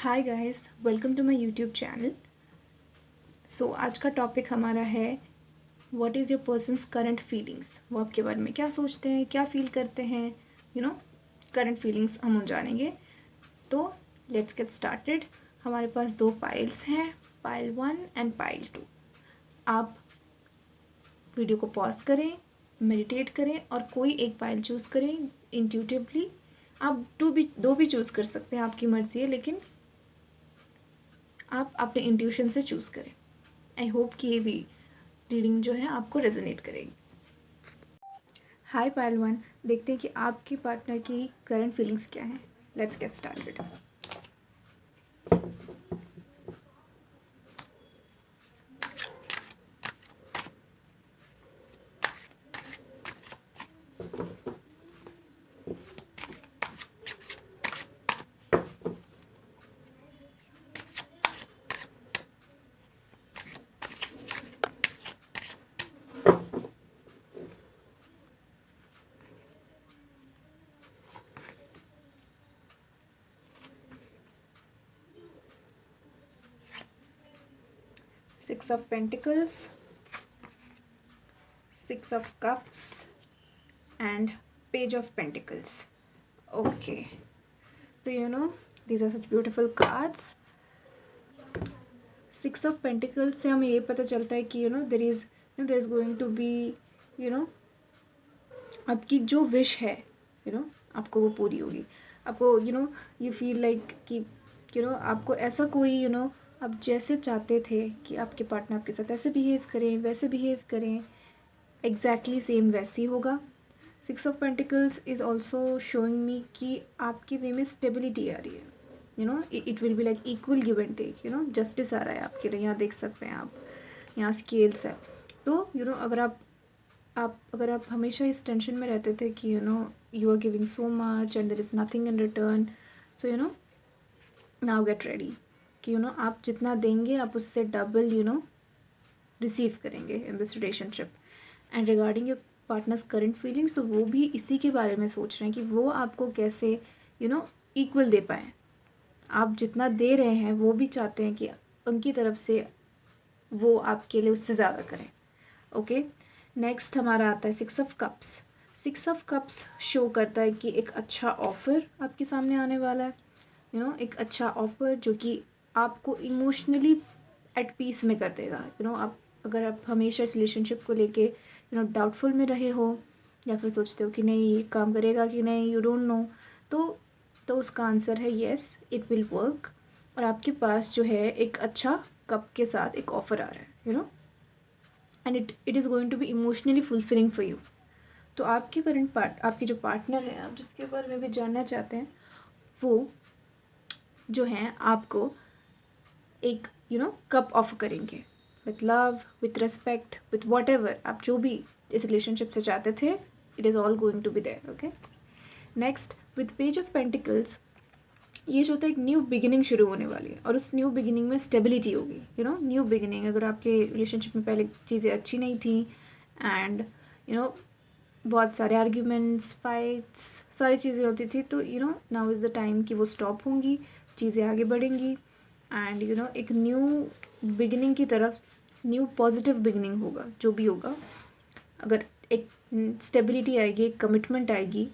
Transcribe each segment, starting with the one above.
Hi guys, welcome to my YouTube channel. So आज का topic हमारा है what is your person's current feelings. वो आपके बारे में क्या सोचते हैं, क्या फील करते हैं, करंट फीलिंग्स हम जानेंगे। तो लेट्स गेट स्टार्टेड। हमारे पास दो पाइल्स हैं, पाइल 1 एंड पाइल 2। आप वीडियो को पॉज करें, मेडिटेट करें और कोई एक पाइल चूज़ करें इंट्यूटिवली। आप दो भी चूज़ कर सकते हैं, आपकी मर्ज़ी है, लेकिन आप अपने इंट्यूशन से चूज़ करें। आई होप कि ये भी रीडिंग जो है आपको रेजोनेट करेगी। हाय पायल 1, देखते हैं कि आपके पार्टनर की करंट फीलिंग्स क्या हैं। Let's get started. 6 of Pentacles, 6 of Cups and Page of Pentacles. Okay, so these are such beautiful cards. 6 of Pentacles से हमें ये पता चलता है कि there is going to be आपकी जो विश है आपको वो पूरी होगी। आपको यू फील लाइक कि आपको ऐसा कोई आप जैसे चाहते थे कि आपके पार्टनर आपके साथ ऐसे बिहेव करें, वैसे बिहेव करें, एग्जैक्टली सेम वैसे ही होगा। 6 of pentacles is also showing me कि आपकी वे में स्टेबिलिटी आ रही है। It will be like equal give and take. Justice आ रहा है आपके लिए। यहाँ देख सकते हैं आप, यहाँ स्केल्स है। तो अगर आप हमेशा इस टेंशन में रहते थे कि you are giving so much and there is nothing in return, so now get ready कि आप जितना देंगे आप उससे डबल रिसीव करेंगे in this relationship. And regarding your partner's current feelings, तो वो भी इसी के बारे में सोच रहे हैं कि वो आपको कैसे इक्वल दे पाए। आप जितना दे रहे हैं वो भी चाहते हैं कि उनकी तरफ से वो आपके लिए उससे ज़्यादा करें। ओके, नेक्स्ट हमारा आता है 6 of cups. 6 of cups show करता है कि एक अच्छा ऑफ़र आपके सामने आने वाला है। एक अच्छा ऑफ़र जो कि आपको इमोशनली एट पीस में कर देगा। आप अगर आप हमेशा इस रिलेशनशिप को लेके डाउटफुल में रहे हो या फिर सोचते हो कि नहीं ये काम करेगा कि नहीं, यू डोंट नो, तो उसका आंसर है येस, इट विल वर्क। और आपके पास जो है एक अच्छा कप के साथ एक ऑफ़र आ रहा है and it is going to be emotionally fulfilling for you. तो आपकी जो पार्टनर है, आप जिसके बारे में भी जानना चाहते हैं, वो जो हैं आपको एक कप ऑफर करेंगे with love, with respect, with whatever आप जो भी इस रिलेशनशिप से चाहते थे, it is all going to be there. Okay, next with page of pentacles, ये जो होता है एक न्यू बिगिनिंग शुरू होने वाली है और उस न्यू बिगिनिंग में स्टेबिलिटी होगी। न्यू बिगिनिंग, अगर आपके रिलेशनशिप में पहले चीज़ें अच्छी नहीं थी एंड बहुत सारे आर्ग्यूमेंट्स, फाइट्स, सारी चीज़ें होती थी, तो नाउ इज़ द टाइम कि वो स्टॉप होंगी, चीज़ें आगे बढ़ेंगी एंड एक न्यू बिगिनिंग की तरफ, न्यू पॉजिटिव बिगिनिंग होगा जो भी होगा। अगर एक स्टेबिलिटी आएगी, एक कमिटमेंट आएगी,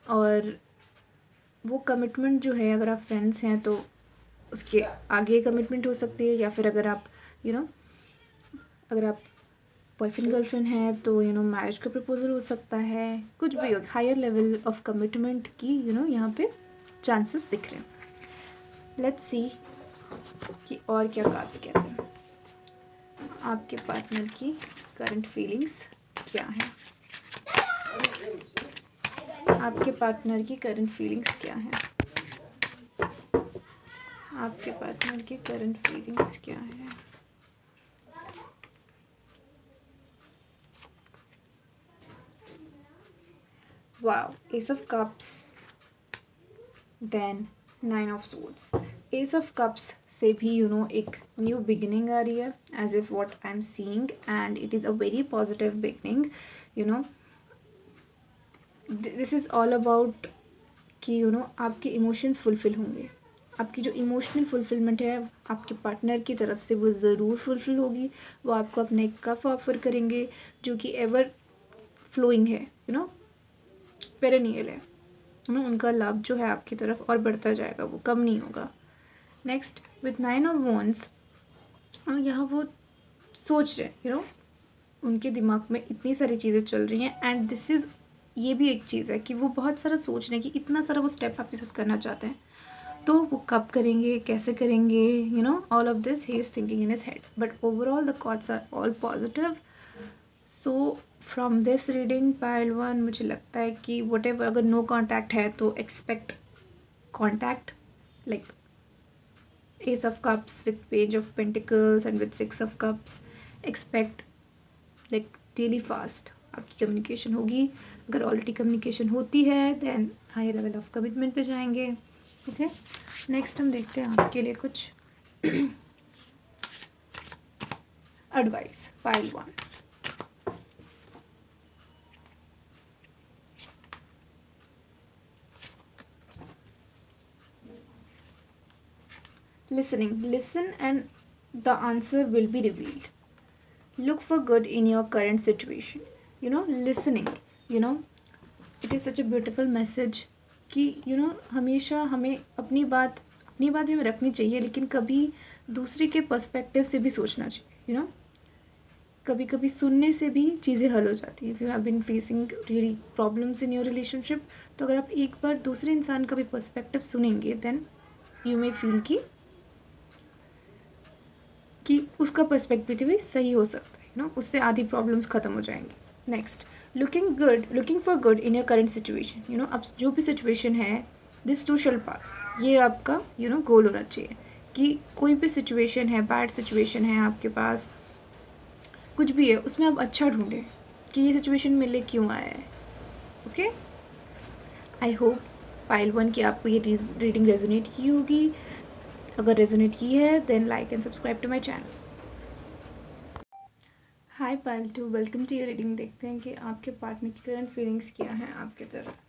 और वो कमिटमेंट जो है, अगर आप फ्रेंड्स हैं तो उसके आगे कमिटमेंट हो सकती है, या फिर अगर आप अगर आप बॉयफ्रेंड गर्लफ्रेंड है तो मैरिज का प्रपोजल हो सकता है, कुछ भी हो, हायर लेवल ऑफ कमिटमेंट की यहाँ पे चांसेस दिख रहे हैं। लेट्स सी कि और क्या कार्ड्स कहते हैं। आपके पार्टनर की करंट फीलिंग्स क्या है? आपके पार्टनर की करंट फीलिंग्स क्या है? आपके पार्टनर की करंट फीलिंग्स क्या है? Wow, ace of cups, then 9 of swords. Ace of cups से भी एक न्यू बिगिनिंग आ रही है, as if what I am seeing, and it is a very positive beginning. This is all about कि आपके इमोशंस फुलफिल होंगे, आपकी जो इमोशनल फुलफिलमेंट है आपके पार्टनर की तरफ से वो ज़रूर फुलफिल होगी। वो आपको अपना एक कप ऑफर करेंगे जो कि एवर फ्लोइंग है, पेरेनियल है ना। उनका लव जो है आपकी तरफ और बढ़ता जाएगा, वो कम नहीं होगा। नेक्स्ट विथ 9 ऑफ वॉन्ड्स, यहाँ वो सोच रहे उनके दिमाग में इतनी सारी चीज़ें चल रही हैं एंड दिस इज़, ये भी एक चीज़ है कि वो बहुत सारा सोच रहे हैं कि इतना सारा वो स्टेप आपके साथ करना चाहते हैं, तो वो कब करेंगे, कैसे करेंगे, all of this he is thinking in his head. But overall the cards are all positive. So from this reading pile 1 मुझे लगता है कि वट एवर, अगर नो कॉन्टैक्ट है तो expect contact, like Ace of Cups with Page of Pentacles and with Six of Cups, expect like really fast आपकी communication होगी। अगर ऑलरेडी कम्युनिकेशन होती है then high level of commitment पे जाएंगे। ओके, नेक्स्ट हम देखते हैं आपके लिए कुछ advice pile 1। Listening, listen and the answer will be revealed. Look for good in your current situation. Listening, it is such a beautiful message कि हमेशा हमें अपनी बात भी रखनी चाहिए, लेकिन कभी दूसरे के पर्सपेक्टिव से भी सोचना चाहिए। कभी कभी सुनने से भी चीज़ें हल हो जाती हैं। If you have been facing really problems in your relationship, तो अगर आप एक बार दूसरे इंसान का भी पर्सपेक्टिव सुनेंगे देन यू मे फील कि उसका पर्सपेक्टिव भी सही हो सकता है, उससे आधी प्रॉब्लम्स ख़त्म हो जाएंगी। Next, looking for good in your current situation. अब जो भी सिचुएशन है, दिस टू शैल पास, ये आपका गोल होना चाहिए कि कोई भी सिचुएशन है, बैड सिचुएशन है आपके पास, कुछ भी है, उसमें आप अच्छा ढूंढें कि ये सिचुएशन मेरे लिए क्यों आया है। ओके, आई होप पाइल 1 की आपको ये रीडिंग रेजोनेट की होगी। अगर रेजोनेट की है then like and subscribe to my channel. Hi pile 2, welcome to your reading. देखते हैं कि आपके पार्टनर की करंट फीलिंग्स क्या हैं आपके तरफ।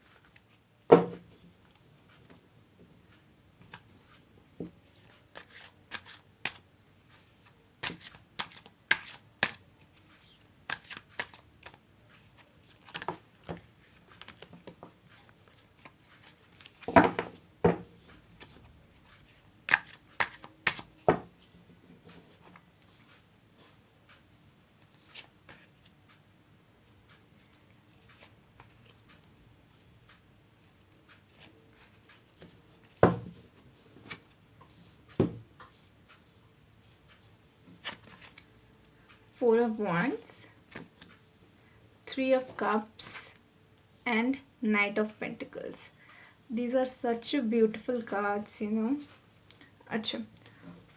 Four of Wands, Three of Cups and Knight of Pentacles. These are such beautiful cards, अच्छा,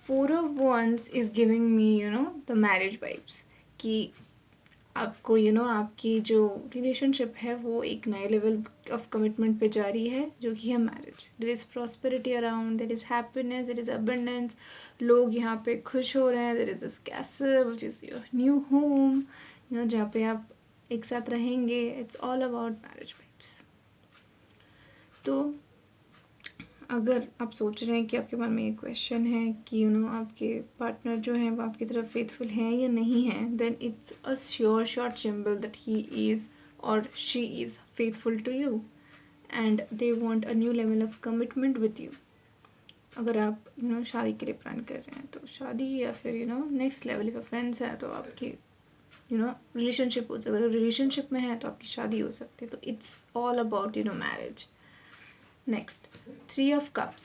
Four of Wands is giving me, the marriage vibes कि आपको आपकी जो रिलेशनशिप है वो एक नए लेवल ऑफ कमिटमेंट पे जा रही है, जो कि है marriage. There is prosperity around, there is happiness, there is abundance, लोग यहाँ पे खुश हो रहे हैं। There is this castle which is your new home, जहाँ पे आप एक साथ रहेंगे। It's all about marriage vibes. तो अगर आप सोच रहे हैं कि आपके मन में एक क्वेश्चन है कि आपके पार्टनर जो हैं वो आपकी तरफ फेथफुल हैं या नहीं हैं, then it's a sure symbol that he is और she is faithful to you and they want a new level of commitment with you. अगर आप शादी के लिए प्लान कर रहे हैं तो शादी, या फिर नेक्स्ट लेवल ऑफ फ्रेंड्स हैं तो आपकी रिलेशनशिप हो सकती है। अगर रिलेशनशिप में है तो आपकी शादी हो सकती है। तो it's all about marriage. Next, Three of Cups.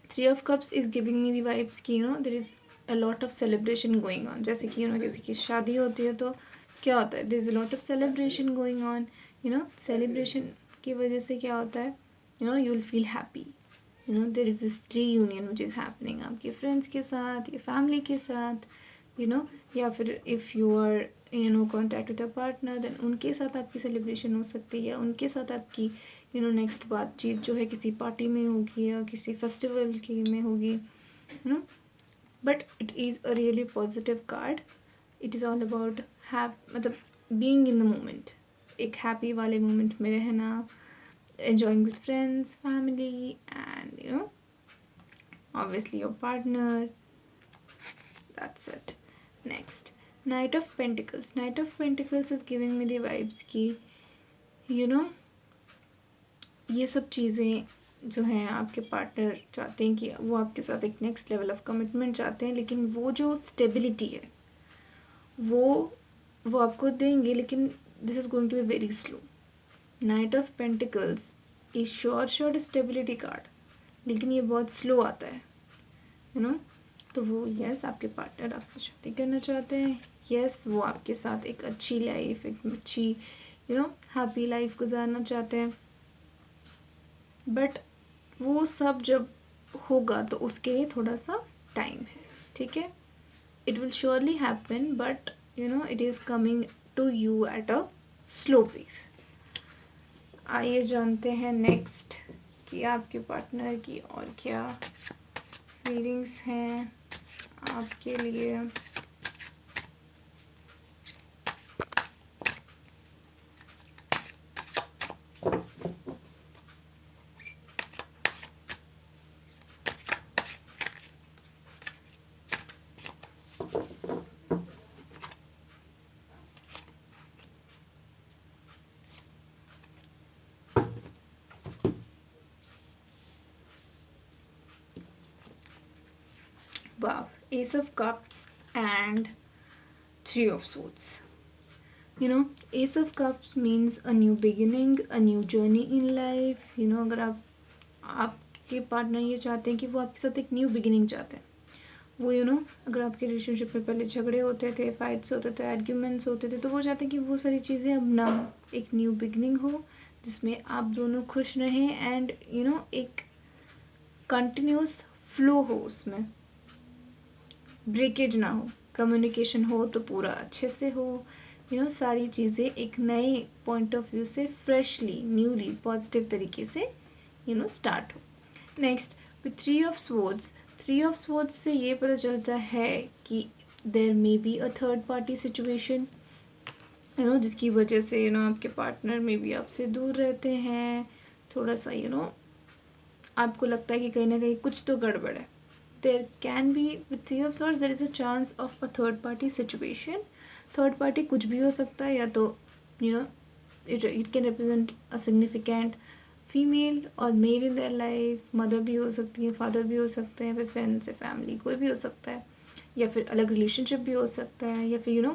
Three of Cups is giving me the vibes कि there is a lot of celebration going on. जैसे कि जैसे कि शादी होती है तो क्या होता है, there is a lot of celebration going on. celebration की वजह से क्या होता है, you will feel happy. there is this reunion which is happening आपके friends के साथ या family के साथ, या फिर if you are contact with a partner, then उनके साथ आपकी celebration हो सकती है, या उनके साथ आपकी नेक्स्ट बातचीत जो है किसी पार्टी में होगी या किसी फेस्टिवल की में होगी, but it is a really positive card. It is all about मतलब बीइंग इन द मोमेंट, एक हैप्पी वाले मोमेंट में रहना, enjoying with friends, family and obviously your partner. That's it. Next, Knight of Pentacles. Knight of Pentacles is giving me the vibes कि you know ये सब चीज़ें जो हैं आपके पार्टनर चाहते हैं कि वो आपके साथ एक नेक्स्ट लेवल ऑफ कमिटमेंट चाहते हैं, लेकिन वो जो स्टेबिलिटी है वो आपको देंगे, लेकिन this is going to be very slow. Knight of pentacles is sure stability card, लेकिन ये बहुत स्लो आता है, यू नो. तो वो यस आपके पार्टनर आपसे शादी करना चाहते हैं. यस वो आपके साथ एक अच्छी लाइफ, एक अच्छी हैप्पी लाइफ गुजारना चाहते हैं. बट वो सब जब होगा तो उसके लिए थोड़ा सा टाइम है, ठीक है. It will surely happen, but it is coming to you at a slow pace. आइए जानते हैं नेक्स्ट कि आपके पार्टनर की और क्या फीलिंग्स हैं आपके लिए. Wow, Ace of Cups and Three of Swords. Ace of Cups means a new beginning, a new journey in life. अगर आपके पार्टनर ये चाहते हैं कि वो आपके साथ एक न्यू बिगिनिंग चाहते हैं. वो अगर आपके रिलेशनशिप में पहले झगड़े होते थे, फाइट्स होते थे, आर्ग्यूमेंट्स होते थे, तो वो चाहते हैं कि वो सारी चीज़ें अब ना हो. एक न्यू बिगिनिंग हो जिसमें आप दोनों खुश रहें एंड एक कंटिन्यूस फ्लो हो, उसमें ब्रेकेज ना हो, कम्युनिकेशन हो तो पूरा अच्छे से हो. सारी चीज़ें एक नए पॉइंट ऑफ व्यू से फ्रेशली, न्यूली, पॉजिटिव तरीके से स्टार्ट हो. Next, with three of swords से ये पता चलता है कि there may be a third party situation, जिसकी वजह से आपके पार्टनर में भी आपसे दूर रहते हैं. थोड़ा सा आपको लगता है कि कहीं ना कहीं कुछ तो गड़बड़ है. There can be, with Three of Swords, there is a chance of a third party situation. Third party कुछ भी हो सकता है, या तो it can represent a significant female or male in their life. Mother भी हो सकती है, फादर भी हो सकते हैं, फिर फ्रेंड्स या फैमिली कोई भी हो सकता है, या फिर अलग रिलेशनशिप भी हो सकता है, या फिर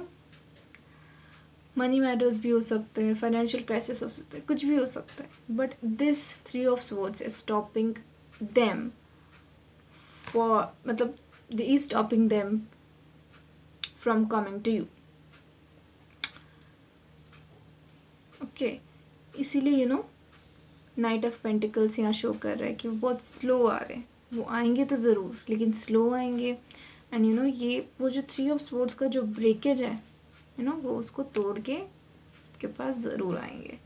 मनी मैटर्स भी हो सकते हैं, फाइनेंशियल क्राइसिस हो सकता है, कुछ भी हो सकता है. But this Three of Swords is stopping them मतलब is stopping them from coming to you. Okay, इसीलिए नाइट ऑफ पेंटिकल्स यहाँ शो कर रहा है कि वो बहुत स्लो आ रहे हैं. वो आएंगे तो ज़रूर, लेकिन स्लो आएंगे. एंड ये वो जो थ्री ऑफ स्वॉर्ड्स का जो ब्रेकेज है वो उसको तोड़ के आपके पास ज़रूर आएंगे.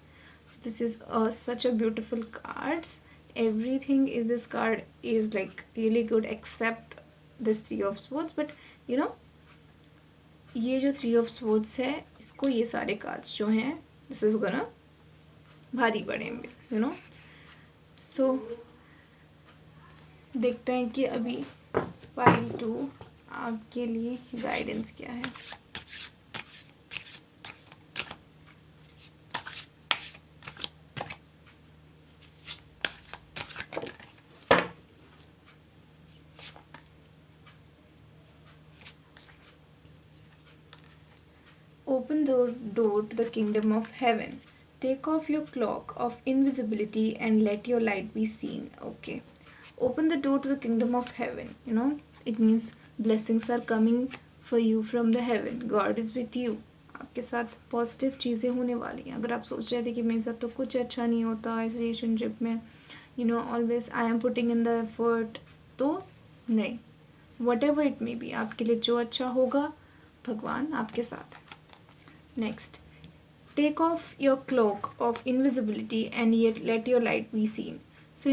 This is such a beautiful cards. Everything in this card is like really good except this Three of Swords. But ये जो Three of Swords है, इसको ये सारे cards जो हैं, this is gonna भारी पड़ेंगे. So देखते हैं कि अभी पाइल 2 आपके लिए गाइडेंस क्या है. Open the door to the kingdom of heaven. Take off your cloak of invisibility and let your light be seen. Okay. Open the door to the kingdom of heaven. It means blessings are coming for you from the heaven. God is with you. आपके साथ positive चीज़ें होने वाली हैं. अगर आप सोच रहे थे कि मेरे साथ तो कुछ अच्छा नहीं होता इस रिलेशनशिप में, always I am putting in the effort, तो नहीं, what ever it may be, आपके लिए जो अच्छा होगा भगवान आपके साथ है. Next, take off your cloak of invisibility and yet let your light be seen. So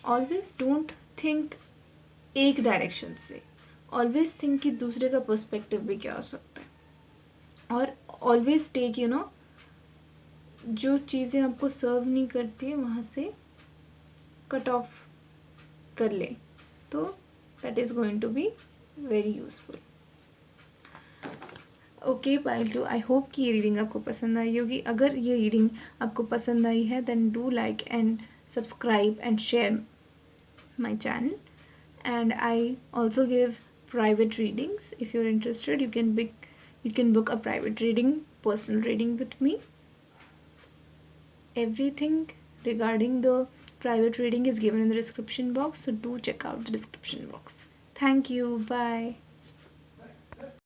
always don't think एक डायरेक्शन से, always think कि दूसरे का पर्सपेक्टिव भी क्या हो सकता है. और always take जो चीज़ें आपको सर्व नहीं करती है वहाँ से कट ऑफ कर ले, तो that is going to be very useful. Okay pile two, I hope कि ये रीडिंग आपको पसंद आई होगी. अगर ये रीडिंग आपको पसंद आई है then do like and subscribe and share my channel. And I also give private readings. If you're interested, you can book a private reading, personal reading with me. Everything regarding the private reading is given in the description box, so do check out the description box. Thank you. Bye.